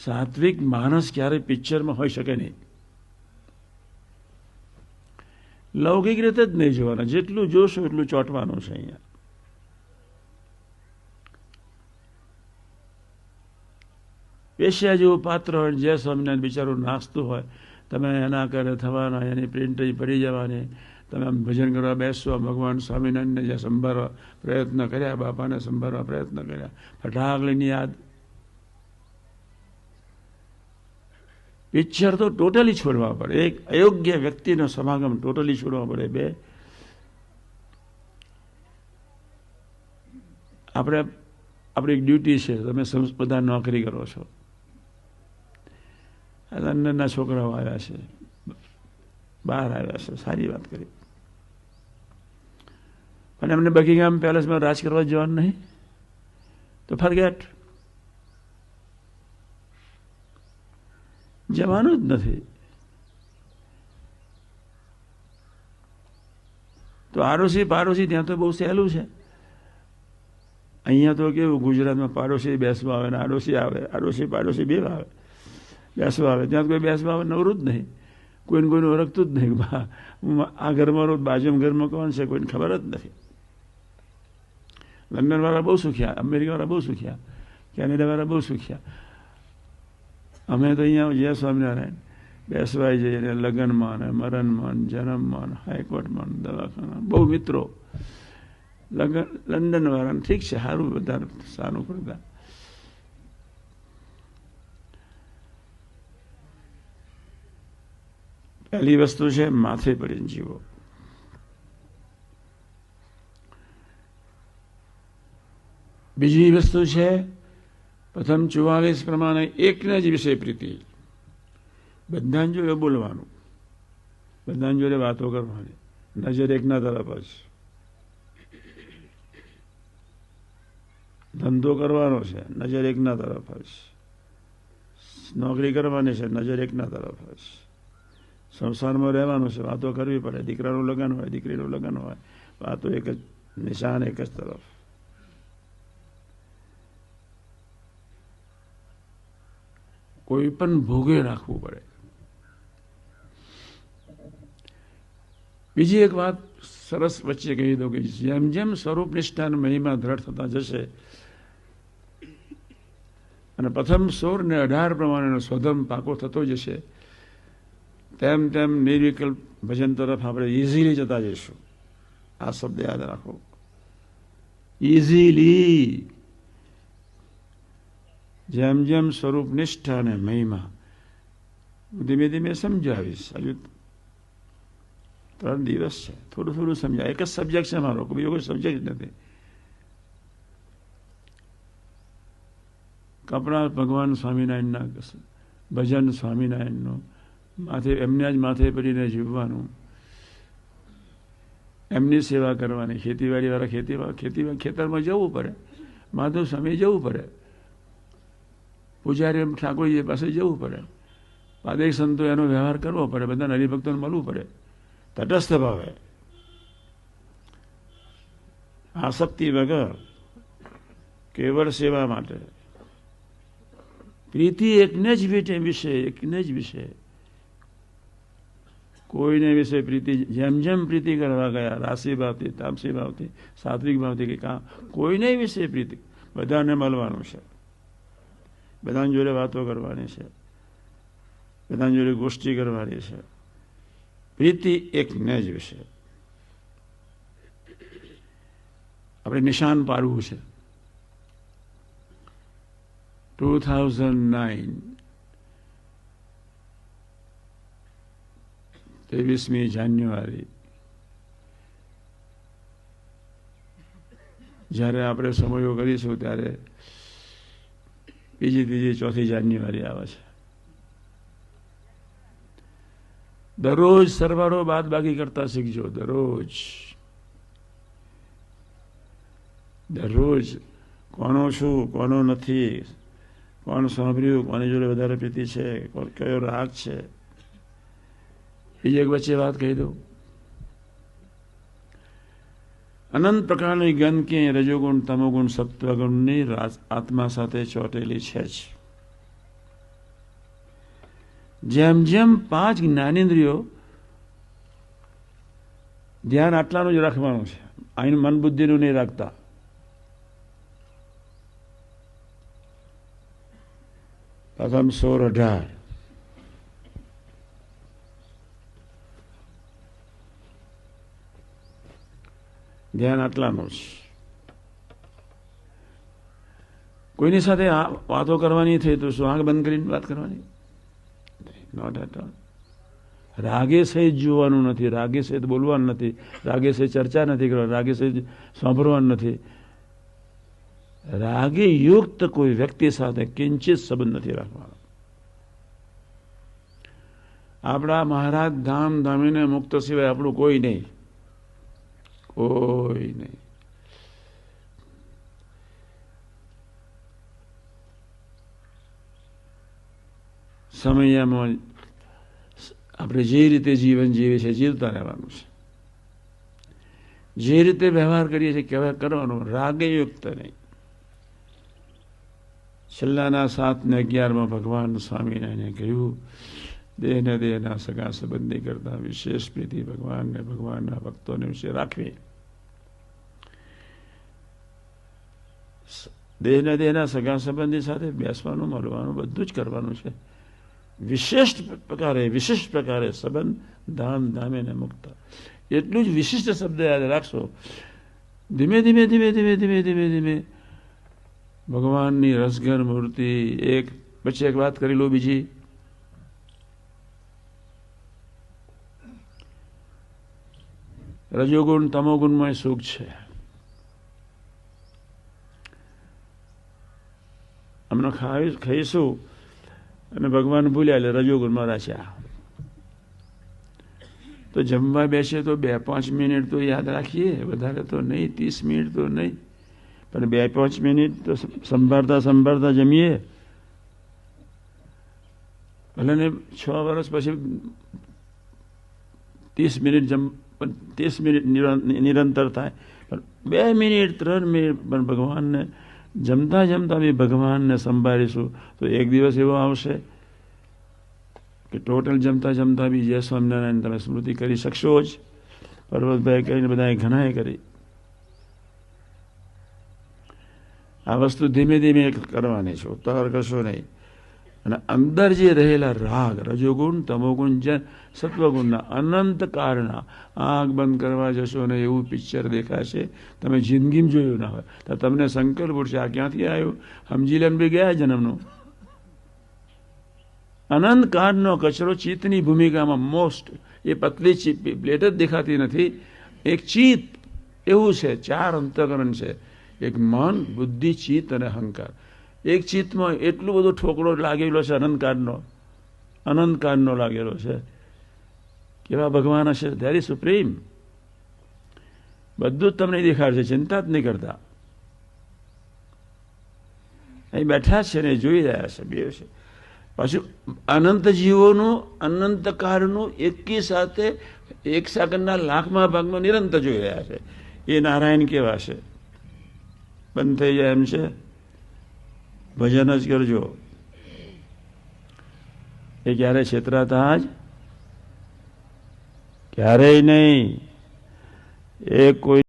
સાત્વિક માણસ ક્યારેય પિક્ચરમાં હોઈ શકે નહીં. લૌકિક રીતે જ નહીં જોવાના, જેટલું જોશો એટલું ચોંટવાનું છે. અહીંયા વેશ્યા જેવું પાત્ર હોય, જય સ્વામિનારાયણ બિચારું નાસ્તું હોય, તમે એના કરે થવાના, એની પ્રિન્ટ પડી જવાની, તમે આમ ભજન કરવા બેસશો, ભગવાન સ્વામિનારાયણને જે સંભાળવા પ્રયત્ન કર્યા, બાપાને સંભાળવા પ્રયત્ન કર્યા, ફટાક લઈને યાદ. પિક્ચર તો ટોટલી છોડવા પડે. એક અયોગ્ય વ્યક્તિનો સમાગમ ટોટલી છોડવા પડે. બે, આપણી એક ડ્યુટી છે. તમે બધા નોકરી કરો છો, અંદરના છોકરાઓ આવ્યા છે, બહાર આવ્યા છે, સારી વાત કરી, અને એમને બકિંગહામ પેલેસમાં રાજ કરવા જવાનું નહીં, તો ફરગેટ, જવાનું જ નથી. તો આડોશી પાડોશી ત્યાં તો બહુ સહેલું છે. અહીંયા તો કેવું, ગુજરાતમાં પાડોશી બેસવા આવે ને આડોશી આવે, આડોશી પાડોશી બે આવે, બેસવા આવે. ત્યાં કોઈ બેસવા આવે નવરું જ નહીં, કોઈને કોઈને ઓળખતું જ નહીં. આ ઘરમાં રોજ બાજુમાં ઘરમાં કોણ છે કોઈને ખબર જ નથી. લંડનવાળા બહુ સુખ્યા, અમેરિકાવાળા બહુ સુખ્યા, કેનેડાવાળા બહુ સુખ્યા. અમે તો અહીંયા જય સ્વામિનારાયણ બેસવાય જઈએ, ને લગ્નમાં ને મરણમાં, જન્મમાં, હાઈકોર્ટમાં, દવાખાના, બહુ મિત્રો. લંડન વાળાને ઠીક છે, સારું, બધા સારું કરતા. પહેલી વસ્તુ છે માથે પડીને જીવો. બીજી વસ્તુ છે પ્રથમ 44 પ્રમાણે એકને જ વિશે પ્રીતિ. બધાની જોડે બોલવાનું, બધાની જોડે વાતો કરવાની, નજર એકના તરફ જ. ધંધો કરવાનો છે, નજર એકના તરફ જ. નોકરી કરવાની છે, નજર એકના તરફ જ. સંસારમાં રહેવાનું છે, વાતો કરવી પડે. દીકરાનું લગ્ન હોય, દીકરીનું લગ્ન હોય, વાતો એક જ, નિશાન એક જ તરફ. કોઈ પણ ભોગે રાખવું પડે. બીજી એક વાત સરસ વચ્ચે કહી દઉં કે જેમ જેમ સ્વરૂપ નિષ્ઠાન મહિમા દ્રઢ થતા જશે અને પ્રથમ 16 ને 18 પ્રમાણેનો સ્વધર્મ પાકો થતો જશે, તેમ તેમ નિર્વિકલ્પ ભજન તરફ આપણે ઇઝીલી જતા જઈશું. આ શબ્દ યાદ રાખો, ઇઝીલી. જેમ જેમ સ્વરૂપ નિષ્ઠા અને મહિમા ધીમે ધીમે સમજાવીશ. હજુ 3 દિવસ છે, થોડું થોડું સમજાય. એક જ સબ્જેક્ટ છે મારો, બીજો કોઈ સબ્જેક્ટ નથી. કપડા ભગવાન સ્વામિનારાયણના ભજન, સ્વામિનારાયણનું માથે, એમને જ માથે પડીને જીવવાનું, એમની સેવા કરવાની. ખેતીવાળા ખેતરમાં જવું પડે, માધવ સ્વામી જવું પડે, પૂજારી ઠાકોરજી પાસે જવું પડે, પાદિક સંતો એનો વ્યવહાર કરવો પડે, બધા હરિભક્તોને મળવું પડે, તટસ્થ ભાવે, આસક્તિ વગર, કેવળ સેવા માટે. પ્રીતિ એકને જ વિશે, એકને જ વિશે, કોઈને વિશે પ્રીતિ. જેમ જેમ પ્રીતિ કરવા ગયા, રાશિ ભાવથી, તામસી ભાવથી, સાત્વિક ભાવથી કે કામ, કોઈને વિશે પ્રીતિ. બધાને મળવાનું છે, બધાની જોડે વાતો કરવાની છે, બધાની જોડે ગોષ્ઠી કરવાની છે. પ્રીતિ એકને જ વિશે આપણે નિશાન પાડવું છે. 2009 23મી જાન્યુઆરી જ્યારે આપણે સમયો કરીશું ત્યારે બીજી, ત્રીજી, ચોથી જાન્યુઆરી આવે છે. દરરોજ સરવાળો બાદ બાકી કરતા શીખજો. દરરોજ કોનો છું, કોનો નથી, કોણ સાંભળ્યું, કોની જોડે વધારે પ્રીતિ છે, કયો રાગ છે. બીજી એક વચ્ચે વાત કહી દઉં. અનંત પ્રકારની ગંદકી રજોગુણ, તમોગુણ, સત્વગુણની આત્મા સાથે ચોટેલી છે જ. જેમ જેમ 5 જ્ઞાનેન્દ્રિયો ધ્યાન આટલાનું જ રાખવાનું છે, અહીં મન બુદ્ધિનું નહીં રાખતા. પ્રથમ 16-18 ધ્યાન આટલાનું છે. કોઈની સાથે વાતો કરવાની થઈ તો શું આંખ બંધ કરીને વાત કરવાની? Not at all. રાગે સહિત જોવાનું નથી, રાગે સહિત બોલવાનું નથી, રાગે સહિત ચર્ચા નથી કરવાની, રાગે સહિત સાંભળવાનું નથી. રાગે યુક્ત કોઈ વ્યક્તિ સાથે કિંચિત સંબંધ નથી રાખવાનો. આપણા મહારાજ ધામ ધામીને મુક્ત સિવાય આપણું કોઈ નહીં, કોઈ નહીં. સમયમાં આપણે જે રીતે જીવન જીવીએ છીએ જીવતા રહેવાનું છે. જે રીતે વ્યવહાર કરીએ છીએ કેવા કરવાનો, રાગયુક્ત નહીં. છેલ્લાના 7 ને 11 ભગવાન સ્વામિનારાયણે કહ્યું, દેહને દેહના સગા સંબંધી કરતા વિશેષ પ્રીતિ ભગવાનને ભગવાનના ભક્તોને વિશે રાખવી. દેહને દેહના સગા સંબંધી સાથે બેસવાનું, મળવાનું, બધું જ કરવાનું છે. વિશિષ્ટ પ્રકારે સંબંધ ધામ ધામે ને મુક્ત. એટલું જ વિશિષ્ટ શબ્દ યાદ રાખશો. ધીમે ધીમે ધીમે ધીમે ધીમે ધીમે ધીમે ભગવાનની રસઘન મૂર્તિ, એક પછી એક વાત કરી લો. બીજી, રજોગુણ તમોગુણમાં સુખ છે. હમણાં ખાઈશું અને ભગવાન ભૂલ્યા એટલે રજોગુણમાં રાખ્યા. તો જમવા બેસે તો 2-5 મિનિટ તો યાદ રાખીએ, વધારે તો નહીં, 30 મિનિટ તો નહીં, પણ 2-5 મિનિટ તો સંભાળતા સંભાળતા જમીએ. ભલે ને 6 વર્ષ પછી 30 મિનિટ નિરંતર થાય, પણ 2 મિનિટ 3 મિનિટ પણ ભગવાનને જમતા જમતા બી ભગવાનને સંભાળીશું તો એક દિવસ એવો આવશે કે ટોટલ જમતા જમતા બી જય સ્વામિનારાયણ તમે સ્મૃતિ કરી શકશો જ. પર્વતભાઈ કરીને બધાએ ઘણાએ કરી. આ વસ્તુ ધીમે ધીમે કરવાની છે, ઉતાવળ કરશો નહીં. અને અંદર જે રહેલા રાગ, રજોગુણ તમોગુણ જે સત્વગુણના અનંત કાળના, આંખ બંધ કરવા જશો ને એવું પિક્ચર દેખાશે તમે જિંદગીમાં જોયું ના હોય. તો તમને સંકલ્પ ઉઠશે આ ક્યાંથી આવ્યું, સમજી લે બી ગયા જન્મનો. અનંત કાળનો કચરો ચિત્તની ભૂમિકામાં મોસ્ટ, એ પતલી ચીપ પ્લેટ જ દેખાતી નથી. એક ચિત્ત એવું છે, 4 અંતઃકરણ છે, એક મન, બુદ્ધિ, ચિત્ત અને અહંકાર. એક ચિત્તમાં એટલો બધો ઠોકરો લાગેલો છે, અનંત કાળનો લાગેલો છે. કેવા ભગવાન હશે, ધેર ઇઝ સુપ્રીમ. બધું જ તમને દેખાડશે, ચિંતા જ નહીં કરતા. અહીં બેઠા છે ને જોઈ રહ્યા છે, બે છે. પાછું અનંત જીવોનું, અનંત કાળનું એકી સાથે 1 સેકન્ડના લાખમાં ભાગમાં નિરંતર જોઈ રહ્યા છે. એ નારાયણ કેવા છે, બંધ થઈ જાય એમ છે. ભજન જ કરજો. એ ક્યારે છેતરાતા જ ક્યારેય નહીં. એ કોઈ